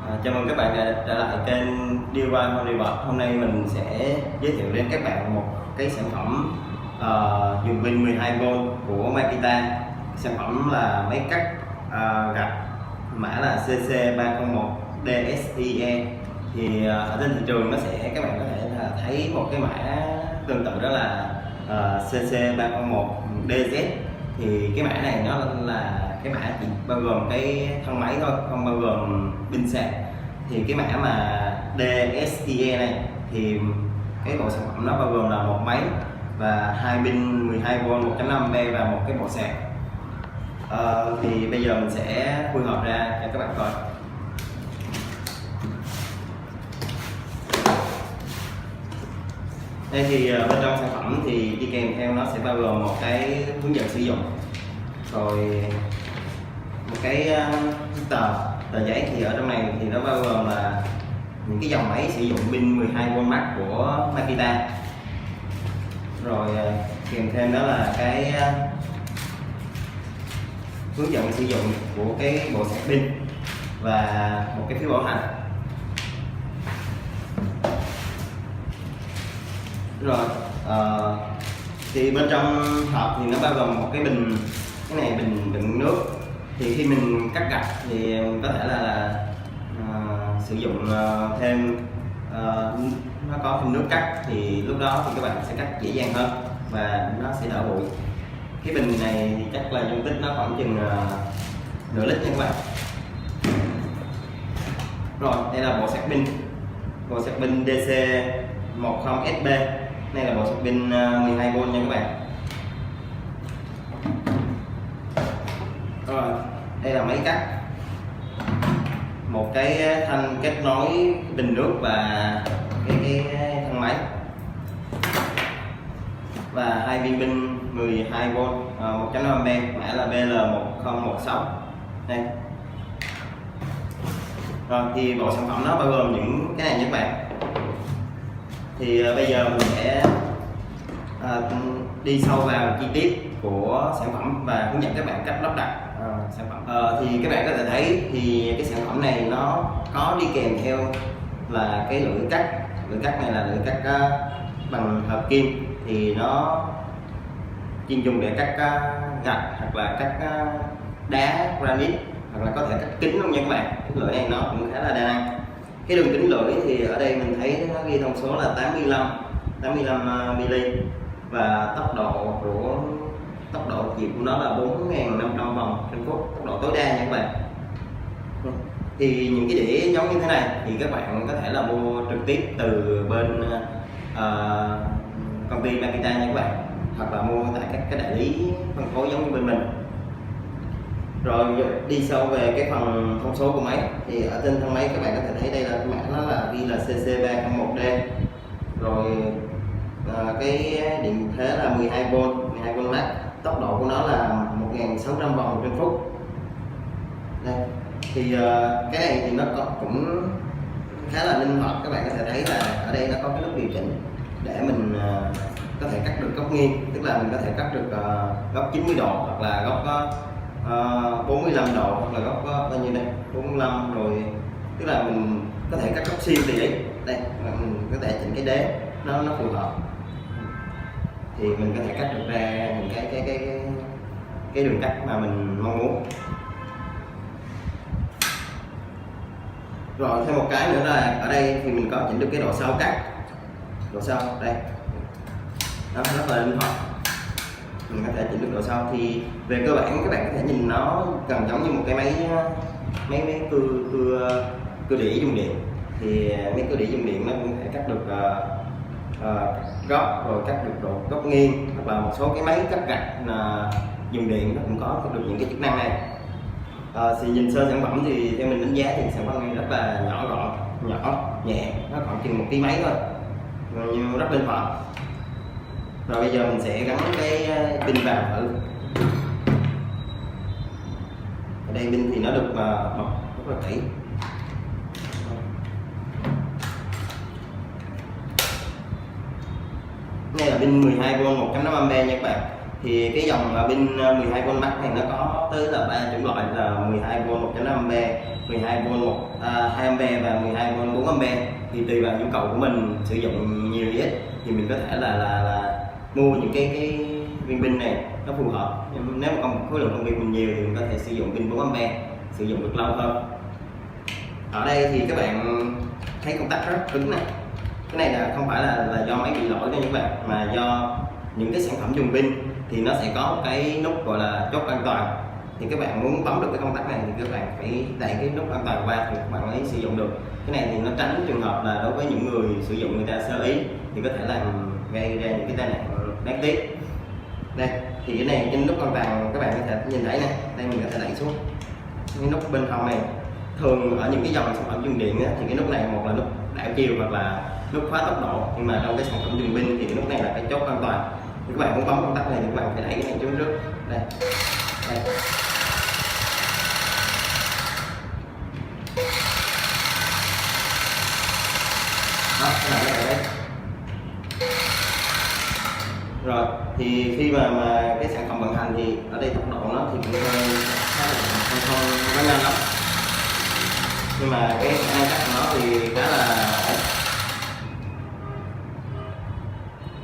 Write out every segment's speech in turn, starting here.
Chào mừng các bạn đã trở lại kênh DIY Home Depot. Hôm nay mình sẽ giới thiệu đến các bạn một cái sản phẩm dùng pin 12V của Makita. Sản phẩm là máy cắt gạch mã là CC301 DSIE. Thì ở trên thị trường các bạn có thể là thấy một cái mã tương tự đó là CC301 DZ. Thì cái mã này nó là cái mã chỉ bao gồm cái thân máy thôi, không bao gồm pin sạc. Thì cái mã mà DSIE này thì cái bộ sản phẩm nó bao gồm là một máy và hai pin 12V 1.5A và một cái bộ sạc. Thì bây giờ mình sẽ khui hộp ra cho các bạn coi. Đây thì bên trong sản phẩm thì đi kèm theo nó sẽ bao gồm một cái hướng dẫn sử dụng, rồi một cái tờ giấy. Thì ở trong này thì nó bao gồm là những cái dòng máy sử dụng pin 12V max của Makita, rồi kèm thêm đó là cái hướng dẫn sử dụng của cái bộ sạc pin và một cái phiếu bảo hành. Rồi thì bên trong hộp thì nó bao gồm một cái bình, cái này bình đựng nước. Thì khi mình cắt gạch thì có thể là sử dụng thêm nó có thêm nước cắt, thì lúc đó thì các bạn sẽ cắt dễ dàng hơn và nó sẽ đỡ bụi. Cái bình này thì chắc là dung tích nó khoảng chừng nửa lít nha các bạn. Rồi đây là bộ sạc pin, bộ sạc pin DC10SB. Đây là bộ sạc pin 12V nha các bạn. Rồi đây là máy cắt, một cái thanh kết nối bình nước và cái thân máy, và hai viên pin 12V 1.5A mã là BL1016. Đây. Rồi thì bộ sản phẩm nó bao gồm những cái này nhé các bạn. Thì bây giờ mình sẽ đi sâu vào chi tiết của sản phẩm và hướng dẫn các bạn cách lắp đặt sản phẩm. Thì các bạn có thể thấy thì cái sản phẩm này nó có đi kèm theo là cái lưỡi cắt. Lưỡi cắt này là lưỡi cắt bằng hợp kim, thì nó chuyên dùng để cắt gạch hoặc là cắt đá granite, hoặc là có thể cắt kính luôn nha các bạn. Cái lưỡi này nó cũng khá là đa năng. Cái đường kính lưỡi thì ở đây mình thấy nó ghi thông số là 85 mm, và tốc độ chiều của nó là 4.500 vòng trên phút, tốc độ tối đa nha các bạn. Thì những cái đĩa giống như thế này thì các bạn có thể là mua trực tiếp từ bên công ty Makita nha các bạn, hoặc là mua tại các cái đại lý phân phối giống như bên mình. Rồi đi sâu về cái phần thông số của máy thì ở trên thân máy các bạn có thể thấy đây là cái mã nó là ghi là CC301D. Rồi cái điện thế là 12V max, tốc độ của nó là 1.600 vòng trên phút. Đây. Thì cái này thì nó cũng khá là linh hoạt. Các bạn có thể thấy là ở đây nó có cái nút điều chỉnh để mình có thể cắt được góc nghiêng, tức là mình có thể cắt được góc 90 độ hoặc là góc 45 độ hoặc là góc bao nhiêu đây 45, rồi tức là mình có thể cắt góc xiên thì đấy. Đây mình có thể chỉnh cái đế nó phù hợp, thì mình có thể cắt được ra những cái đường cắt mà mình mong muốn. Rồi thêm một cái nữa là ở đây thì mình có chỉnh được cái độ sâu cắt, độ sâu đây nó rất là linh hoạt, mình có thể chỉnh được độ sâu. Thì về cơ bản các bạn có thể nhìn nó gần giống như một cái máy cưa đĩa dùng điện. Thì máy cưa đĩa dùng điện nó cũng thể cắt được góc, rồi cắt được độ góc nghiêng, hoặc là một số cái máy cắt gạch dùng điện nó cũng có được những cái chức năng này. Thì nhìn sơ sản phẩm thì theo mình đánh giá thì sản phẩm này rất là nhỏ gọn, nhỏ nhẹ, nó khoảng chừng 1 kg mấy thôi, nhưng rất linh hoạt. Rồi bây giờ mình sẽ gắn cái pin vào thử. Ở đây pin thì nó được bọc rất là kỹ. Đây là pin 12V 1.5A nha các bạn. Thì cái dòng pin 12V max này nó có tới là 3 chủng loại là 12V 1.5A, 12V 2A và 12V 4A. Thì tùy vào nhu cầu của mình sử dụng nhiều hay ít thì mình có thể là mua những cái viên pin này nó phù hợp. Nếu mà khối lượng công việc mình nhiều thì mình có thể sử dụng pin 4A, sử dụng được lâu hơn. Ở đây thì các bạn thấy công tắc rất cứng này. Cái này là không phải là do máy bị lỗi đâu các bạn, mà do những cái sản phẩm dùng pin thì nó sẽ có một cái nút gọi là chốt an toàn. Thì các bạn muốn bấm được cái công tắc này thì các bạn phải đẩy cái nút an toàn qua thì các bạn mới sử dụng được. Cái này thì nó tránh trường hợp là đối với những người sử dụng người ta sơ ý thì có thể làm gây ra những cái tai nạn đáng tiếc. Đây thì cái này trên nút an toàn các bạn có thể nhìn thấy này, đây mình có thể đẩy xuống cái nút bên hông này. Thường ở những cái dòng sản phẩm dùng điện thì cái nút này một là nút đảo chiều hoặc là nút khóa tốc độ, nhưng mà trong cái sản phẩm dùng pin thì cái nút này là cái chốt an toàn. Thì các bạn muốn bấm công tắc này thì các bạn phải đẩy cái này xuống trước đây, đây. Đó, các bạn thấy đấy. Rồi thì khi mà cái sản phẩm vận hành thì ở đây tốc độ nó thì cũng không có nhanh lắm, nhưng mà cái khả năng cắt của nó thì khá là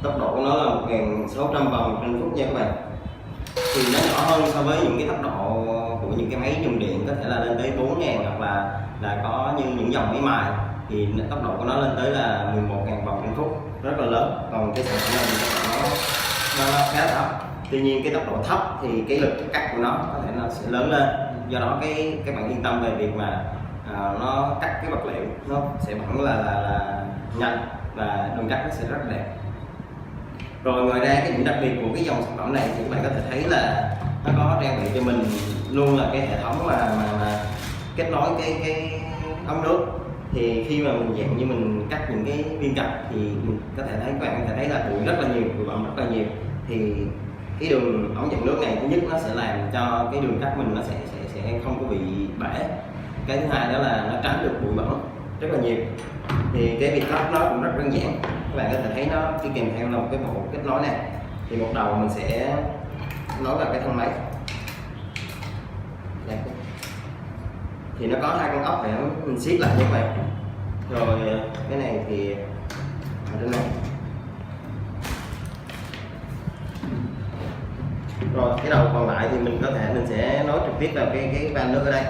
tốc độ của nó là 1600 vòng trên phút nha các bạn. Thì nó nhỏ hơn so với những cái tốc độ của những cái máy dùng điện, có thể là lên tới 4000 hoặc là có như những dòng máy mài thì tốc độ của nó lên tới là 11.000 vòng trên phút, rất là lớn. Còn cái sản phẩm này thì tốc độ nó khá thấp. Tuy nhiên cái tốc độ thấp thì cái lực cắt của nó có thể nó sẽ lớn lên, do đó các bạn yên tâm về việc mà nó cắt cái vật liệu nó sẽ vẫn là nhanh và đường cắt nó sẽ rất đẹp. Rồi ngoài ra cái điểm đặc biệt của cái dòng sản phẩm này thì các bạn có thể thấy là nó có trang bị cho mình luôn là cái hệ thống mà kết nối cái ống nước. Thì khi mà mình dạng như mình cắt những cái viên gạch thì mình có thể thấy, các bạn có thể thấy là bụi rất là nhiều, bụi bặm rất là nhiều. Thì cái đường ống dẫn nước này thứ nhất nó sẽ làm cho cái đường cắt mình nó sẽ không có bị bể. Cái thứ hai đó là nó tránh được bụi bẩn rất là nhiều. Thì cái việc lắp nó cũng rất đơn giản, các bạn có thể thấy nó đi kèm theo là một cái bộ kết nối này. Thì một đầu mình sẽ nối vào cái thân máy đây. Thì nó có hai con ốc để mình siết lại nha các bạn. Rồi cái này thì ở trên này. Rồi cái đầu còn lại thì mình sẽ nối trực tiếp vào cái van nước ở đây.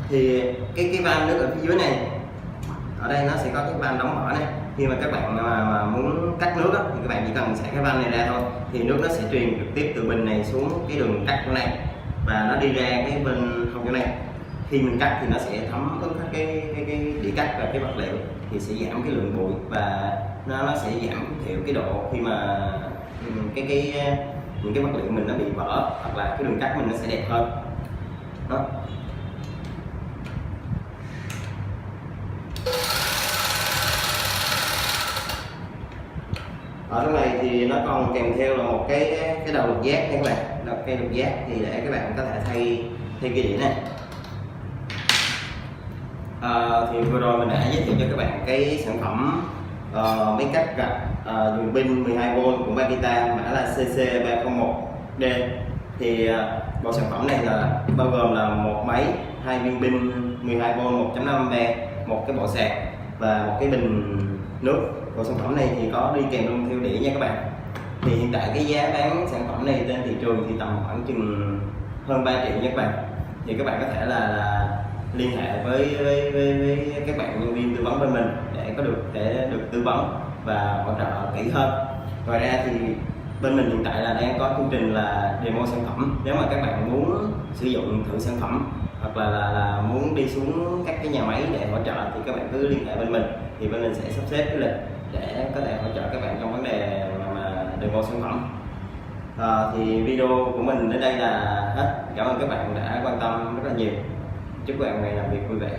Thì cái van nước ở phía dưới này, ở đây nó sẽ có cái van đóng mở này. Khi mà các bạn mà muốn cắt nước thì các bạn chỉ cần xẻ cái van này ra thôi, thì nước nó sẽ truyền trực tiếp từ bình này xuống cái đường cắt chỗ này và nó đi ra cái bên hông chỗ này. Khi mình cắt thì nó sẽ thấm ướt hết cái đĩa cắt và cái vật liệu, thì sẽ giảm cái lượng bụi và nó sẽ giảm thiểu cái độ khi mà những cái vật liệu mình nó bị vỡ, hoặc là cái đường cắt mình nó sẽ đẹp hơn. Đó. Ở trong này thì nó còn kèm theo là một cái đầu lục giác nha các bạn. Cây lục giác thì để các bạn có thể thay cái đĩa này. Thì vừa rồi mình đã giới thiệu cho các bạn cái sản phẩm máy cắt gạch dùng pin 12V của Makita, mã là CC301D. Thì bộ sản phẩm này là bao gồm là một máy, hai viên pin 12V 1.5A, một cái bộ sạc và một cái bình nước. Bộ sản phẩm này thì có đi kèm luôn theo đĩa nha các bạn. Thì hiện tại cái giá bán sản phẩm này trên thị trường thì tầm khoảng chừng hơn 3 triệu nha các bạn. Thì các bạn có thể là liên hệ với các bạn nhân viên tư vấn bên mình để được tư vấn và hỗ trợ kỹ hơn. Ngoài ra thì bên mình hiện tại là đang có chương trình là demo sản phẩm. Nếu mà các bạn muốn sử dụng thử sản phẩm hoặc là muốn đi xuống các cái nhà máy để hỗ trợ thì các bạn cứ liên hệ bên mình, thì bên mình sẽ sắp xếp cái lịch để có thể hỗ trợ các bạn trong vấn đề mà demo sản phẩm. Thì video của mình đến đây là hết. Cảm ơn các bạn đã quan tâm rất là nhiều. Chúc các bạn ngày làm việc vui vẻ.